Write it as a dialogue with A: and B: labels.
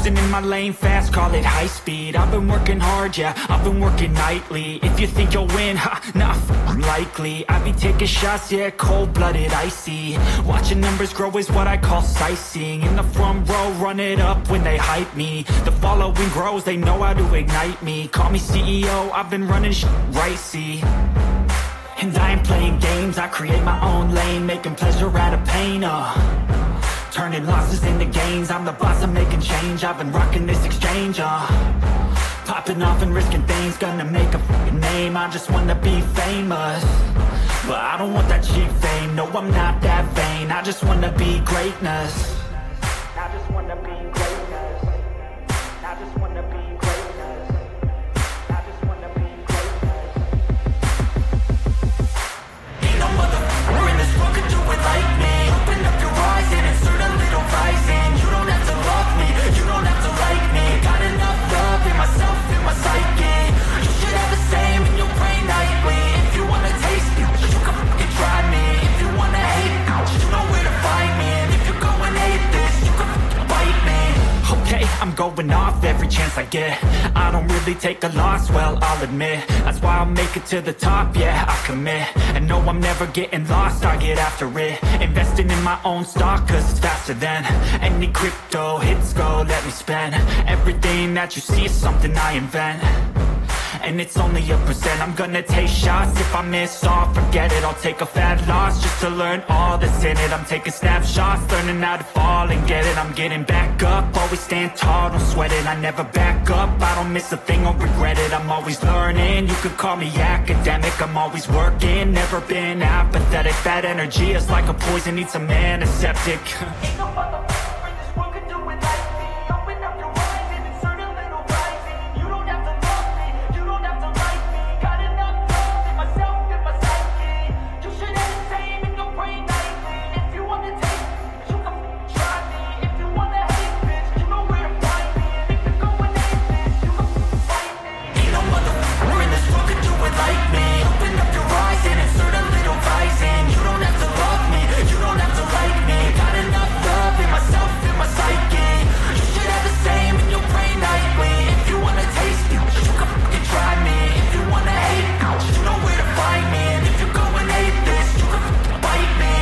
A: cruising in my lane fast, call it high speed. I've been working hard, yeah, I've been working nightly. If you think you'll win, ha, nah, unlikely. I be taking shots, yeah, cold-blooded, icy. Watching numbers grow is what I call sightseeing. In the front row, run it up when they hype me. The following grows, they know how to ignite me. Call me CEO, I've been running shit right, see. And I ain't playing games, I create my own lane, making pleasure out of pain, turning losses into gains, I'm the boss, I'm making change. I've been rocking this exchange, popping off and risking things, gonna make a fucking name. I just wanna be famous, but I don't want that cheap fame. No, I'm not that vain, I just wanna be greatness. I just wanna be greatness. I just wanna be greatness. I just wanna be greatness. Ain't no motherfucker in this world could do it like me. Open up your eyes and insert a little rising. You don't have to love me, you don't have to like me. Got enough love in myself, in my psyche. You should have the same in your brain nightly. If you wanna taste me, you can fucking try me. If you wanna hate me, you know where to find me. And if you're going hate this, you can fucking bite me. Okay, I'm going off every chance I get. I don't really take a loss, well, I'll admit. That's why I'll make it to the top, yeah, I commit. And no, I'm never getting lost, I get after it. Investing in my own stock, cause it's faster than any crypto hits go, let me spend. Everything that you see is something I invent, and it's only a percent. I'm gonna take shots, if I miss all, forget it. I'll take a fat loss just to learn all that's in it. I'm taking snapshots, learning how to fall and get it. I'm getting back up, always stand tall, don't sweat it. I never back up, I don't miss a thing or regret it. I'm always learning, you could call me academic. I'm always working, never been apathetic. Bad energy is like a poison, needs some antiseptic. Ain't no motherfucker in this world could do it like me. Open up your eyes and insert a little rising. You don't have to love me, you don't have to like me. Got enough love in myself, in my psyche. You should have the same in your brain nightly. If you wanna take me, you can try me. If you wanna hate bitch, you know where to find me. And if you're going hate this, you can fight me. Ain't no motherfucker in this world could do it like me. Open up your eyes and insert a little rising. You don't have to love me, you don't have to like me. Got enough love in myself, in my psyche. You should have the same in your brain nightly. If you wanna taste me, you can fucking try me. If you wanna hate me, you know where to find me. And if you're going hate this, you can fucking bite me.